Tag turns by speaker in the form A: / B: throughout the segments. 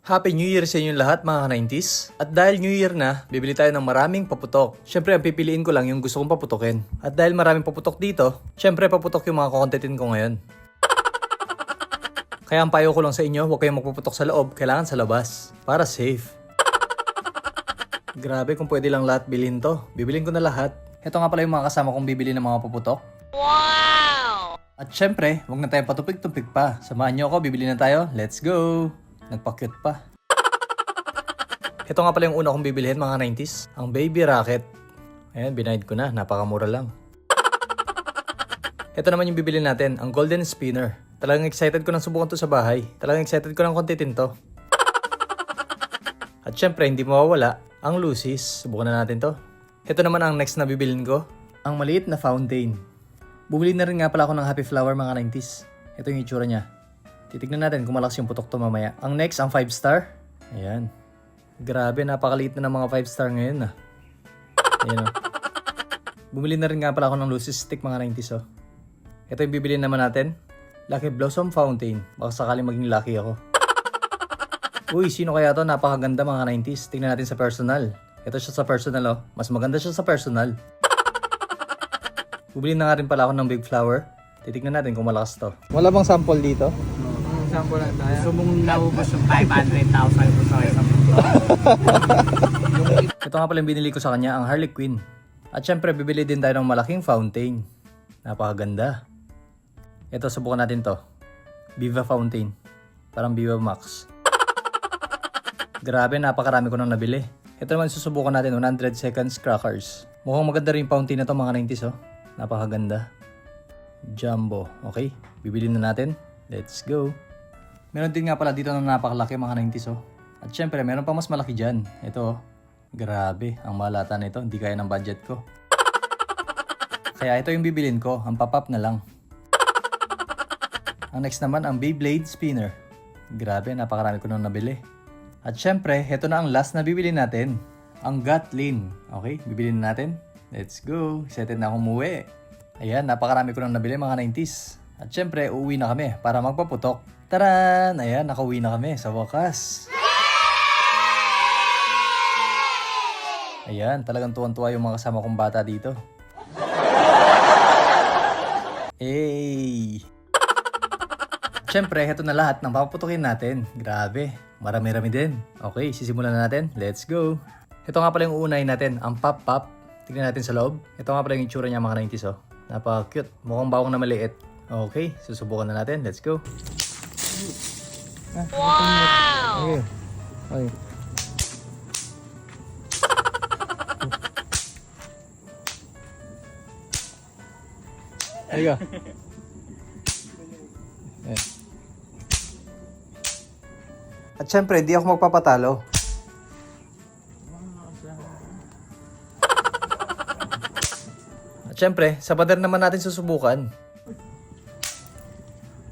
A: Happy New Year sa inyong lahat mga ka-90s. At dahil New Year na, bibili tayo ng maraming paputok. Syempre, ang pipiliin ko lang yung gusto kong paputokin. At dahil maraming paputok dito, syempre paputok yung mga kukontentin ko ngayon. Kaya ang payo ko lang sa inyo, huwag kayong magpuputok sa loob, kailangan sa labas. Para safe. Grabe kung pwede lang lahat bilhin to. Bibilin ko na lahat. Ito nga pala yung mga kasama kong bibili ng mga paputok.
B: Wow!
A: At syempre, huwag na tayong patupig-tupig pa. Samahan nyo ako, bibili na tayo. Let's go! Nagpa-cute pa. Ito nga pala yung una kong bibilihin mga 90s. Ang baby rocket. Ayan, binayad ko na. Napakamura lang. Ito naman yung bibilin natin. Ang golden spinner. Talagang excited ko nang subukan to sa bahay. Talagang excited ko nang kontitin to. At syempre, hindi mawawala ang Lucy's. Subukan na natin to. Ito naman ang next na bibilin ko. Ang maliit na fountain. Bumili na rin nga pala ako ng Happy Flower mga 90s. Ito yung itsura niya. Titignan natin kung malakas yung putok to mamaya. Ang next, ang 5 star. Ayan. Grabe, napakaliit na ng mga 5 star ngayon ah. Ayan o. Bumili na rin nga pala ako ng Lucy's stick mga 90s oh. Ito yung bibili naman natin. Lucky Blossom Fountain. Baka sakaling maging lucky ako. Uy, sino kaya to? Napakaganda mga 90s. Tingnan natin sa personal. Ito siya sa personal oh. Mas maganda siya sa personal. Bumili na nga rin pala ako ng big flower. Titignan natin kung malakas to. Wala bang sample dito?
C: Sample lang tayo.
B: Gusto mong naubos yung 500,000 ko sa isang
A: Ito nga pala yung binili ko sa kanya, ang Harley Quinn. At syempre, bibili din tayo ng malaking fountain. Napakaganda. Ito, subukan natin to. Viva Fountain. Parang Viva Max. Grabe, napakarami ko nang nabili. Ito naman susubukan natin, 100 seconds crackers. Mukhang maganda rin yung fountain na to mga 90s oh. Napakaganda. Jumbo. Okay, bibili na natin. Let's go. Meron din nga pala dito na napakalaki mga 90s oh. At syempre, meron pa mas malaki dyan. Ito oh. Grabe, ang malata nito. Hindi kaya ng budget ko. Kaya ito yung bibilin ko. Ang pop-up na lang. Ang next naman, ang Beyblade Spinner. Grabe, napakarami ko nang nabili. At syempre, ito na ang last na bibili natin. Ang Gatlin. Okay, bibili na natin. Let's go. Excited na akong umuwi. Ayan, napakarami ko nang nabili mga 90s. At syempre, uuwi na kami para magpaputok. Taran! Ayan, nakauwi na kami sa wakas. Ayan, talagang tuwan-tuwa yung mga kasama kong bata dito. Hey! Syempre, ito na lahat ng papaputukin natin. Grabe, marami-rami din. Okay, sisimulan na natin. Let's go! Ito nga pala yung uunahin natin, ang pop-pop. Tignan natin sa loob. Ito nga pala yung itsura niya mga 90s oh. Napaka-cute. Mukhang bawang na maliit. Okay, susubukan na natin. Let's go.
B: Wow!
A: Okay. Ayun. At syempre, hindi ako magpapatalo. At syempre, sa pader naman natin susubukan.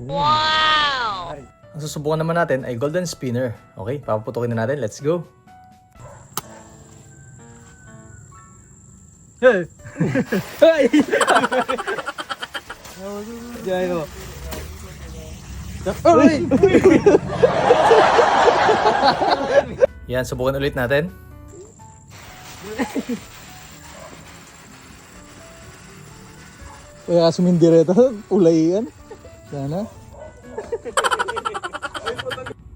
B: Wow!
A: Ang susubukan naman natin ay golden spinner. Okay, papaputukin na natin. Let's go. Hey! Hey! Diyan mo. Uy! Yan, subukan ulit natin.
C: Kaya sumindireta, ulay yan. Sana.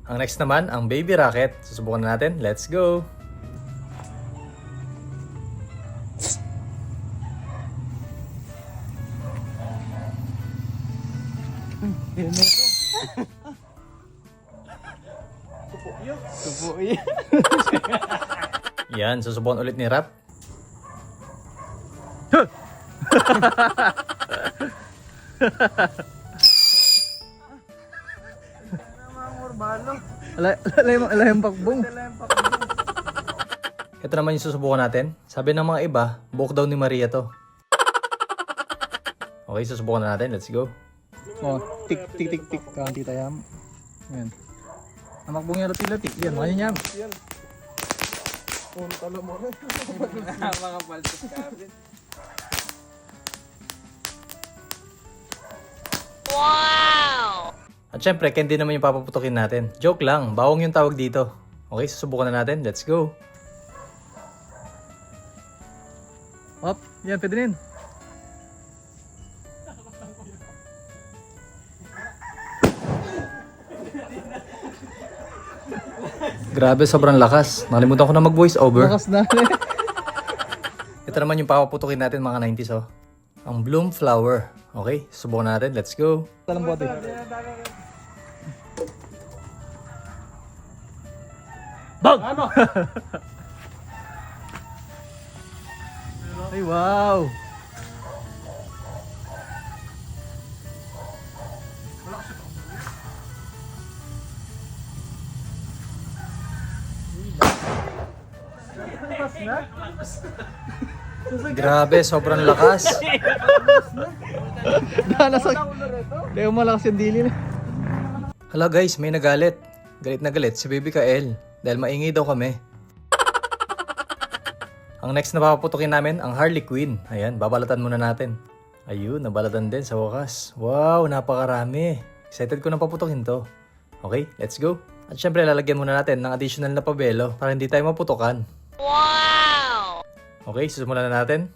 A: Ang next naman, ang baby rocket. Susubukan na natin. Let's go.
C: Supo yun.
A: Yan, susubukan ulit ni Rap.
C: Alay yung pakbong.
A: Ito naman yung susubukan natin. Sabi ng mga iba, buhok daw ni Maria to. Okay, susubukan na natin. Let's go.
C: Oh, tik tik tik tik kanti tayam. Yan. Namakbong yan lati-lati. Yan, makanya niya. Oh, talo mo. Mga paltos kabin.
B: Wow!
A: At syempre, candy naman yung papaputukin natin. Joke lang, bawang yung tawag dito. Okay, susubukan na natin. Let's go. Up, yan, pwede rin. Grabe, sobrang lakas. Nakalimutan ko na mag-voice over.
C: Lakas na.
A: Ito naman yung papaputukin natin mga 90s oh. Ang bloom flower. Okay, subukan natin. Let's go.
C: Talang bote.
A: Bang!
C: Ano? Ay, wow!
A: Grabe, sobrang lakas.
C: Nalasak. Kaya malakas yung dili na.
A: Hala guys, may nagalit. Galit na galit si Baby Kael. Dahil maingay daw kami. Ang next na papaputukin namin, ang Harley Quinn. Ayan, babalatan muna natin. Ayun, nabalatan din sa wakas. Wow, napakarami. Excited ko na paputukin to. Okay, let's go. At syempre, lalagyan muna natin ng additional na pabelo para hindi tayo maputukan.
B: Wow!
A: Okay, sisimulan na natin.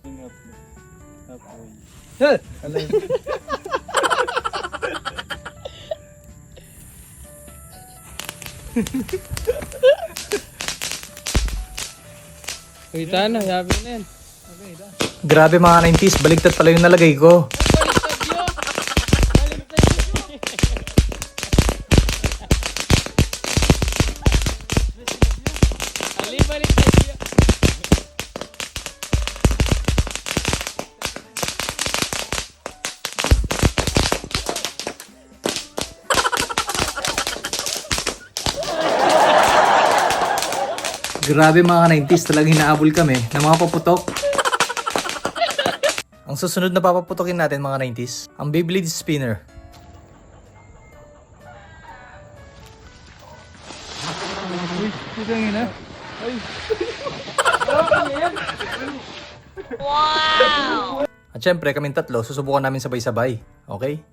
C: Kita na, sabi na yan.
A: Grabe mga 90s, baligtad pala yung nalagay ko. Grabe mga 90s, talagang hinaabol kami ng mga paputok. Ang susunod na papaputokin natin mga 90s, ang Beyblade Spinner.
C: Dito yung ina.
B: Wow!
A: At syempre, kaming tatlo, susubukan namin sabay-sabay. Okay?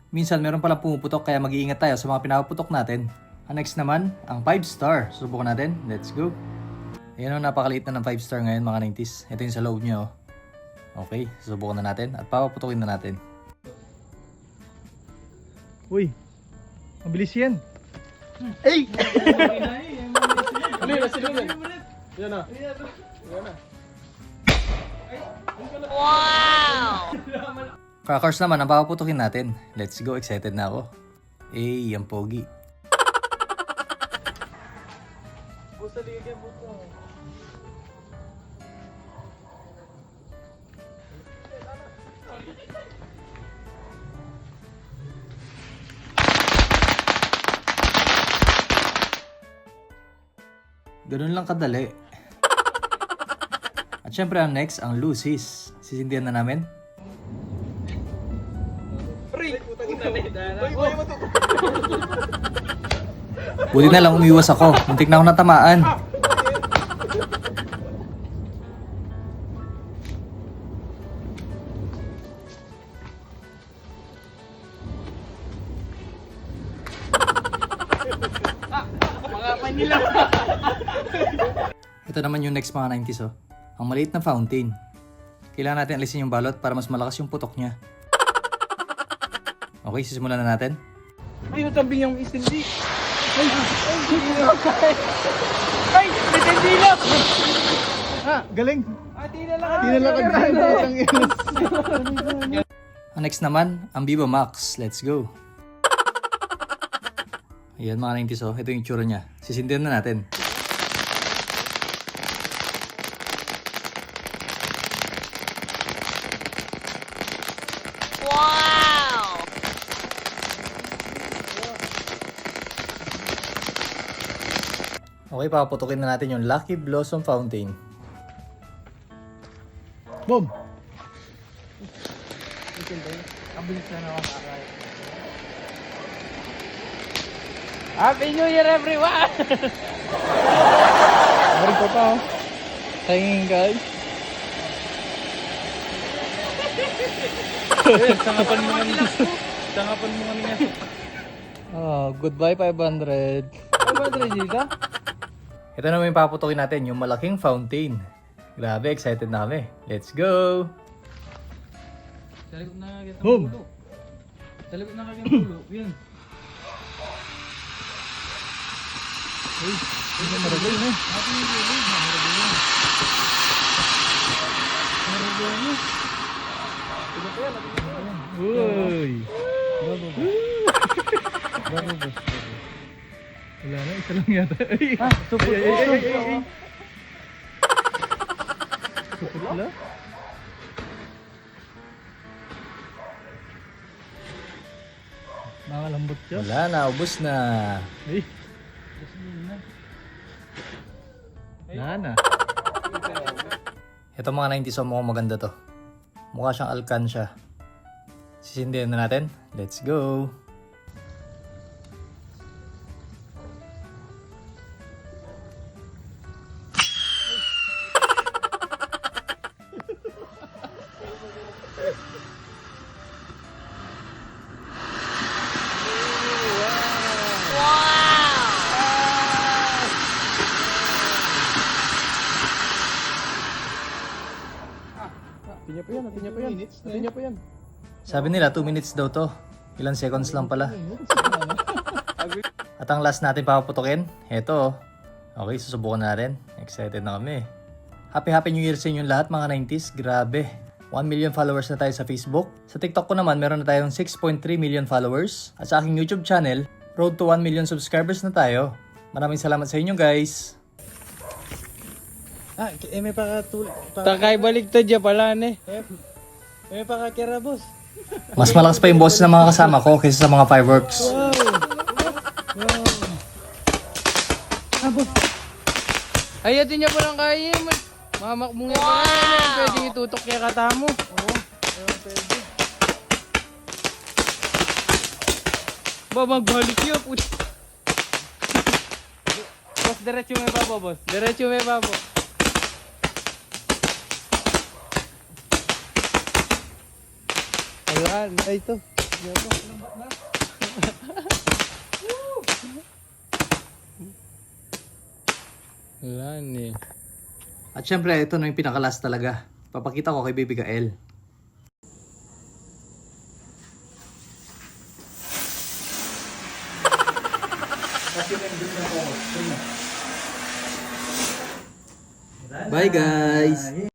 A: Minsan meron palang pumuputok kaya mag-iingat tayo sa mga pinapaputok natin. Ang next naman, ang 5-star. Susubukan natin. Let's go. Ayan o, napakaliit na ng 5-star ngayon mga 90s. Ito yung sa loob niya oh. Okay, susubukan na natin at papaputokin na natin.
C: Uy, mabilis yan. Ay! Ano yun? Sinugan. Yan na.
B: Wow!
A: Crackers naman ang papaputokin natin. Let's go, excited na ako. Eh, ang pogi. Ganun lang kadali. At syempre ang next, ang Lucy's. Sisindihan na namin. Buti na lang umiwas ako. Muntik na ako natamaan. Ito naman yung next mga 90s oh. Ang maliit na fountain. Kailangan natin alisin yung balot para mas malakas yung putok niya. Okay, sisimulan na natin.
C: Ay, natabing yung istindi. Ay, may tendila! Ah, galing. Tinalakad din.
A: Ang next naman, ang Viva Max. Let's go. Ayan mga 90s oh. Ito yung itsura niya. Sisindihan na natin.
B: Wow!
A: Okay, papaputukin na natin yung Lucky Blossom Fountain.
C: Boom! Kabilis na ako makakaya. Happy New Year everyone! Meron pa oh. Tingin guys. Tangapan mo kanina. Tangapan mo kanina. Oh, goodbye 500. 500 dito?
A: Ito naman yung paputukin natin, yung malaking fountain. Grabe, excited na kami. Let's go!
C: Talikod na kagad ang
A: Boom!
C: pulo. Talikod na kagad ang pulo. Yan. Uy, hindi maragay na. Natin yung pulo. Maragay na. Maragay na.
A: Uy!
C: Wala na, isa lang yata.
A: Supot
C: Wala? Nakalambot siya.
A: Wala na, ubos na.
C: Ay. Wala na.
A: Ito mga 90s, mukhang maganda to. Mukha siyang alkansya. Sisindihan na natin. Let's go!
C: Tinya pa yan, tinya pa yan. Tinya pa yan.
A: Sabi nila 2 minutes daw to. Ilang seconds lang pala. At ang last natin papaputukin, eto. Okay, susubukan natin. Excited na kami. Happy New Year sa inyong lahat mga 90s. Grabe. 1 million followers na tayo sa Facebook. Sa TikTok ko naman, meron na tayong 6.3 million followers. At sa aking YouTube channel, road to 1 million subscribers na tayo. Maraming salamat sa inyo guys.
C: Ah, may pakatulog. Takay baligtad dyan pala, ne. May pakakira, boss.
A: Mas malakas pa yung boss ng mga kasama ko kaysa sa mga fireworks.
C: Ayatin niya palang kaya. Mamakbong niya pala.
B: Wow!
C: Pwedeng itutok kaya katamo. Oo. Pwede. Ba, magbalik yun. Boss, diretso may babo, boss. Diretso may babo. Ayan, ay ito. Ayan eh.
A: At syempre, ito na yung pinakalas talaga. Papakita ko kay Baby Gael. Bye guys!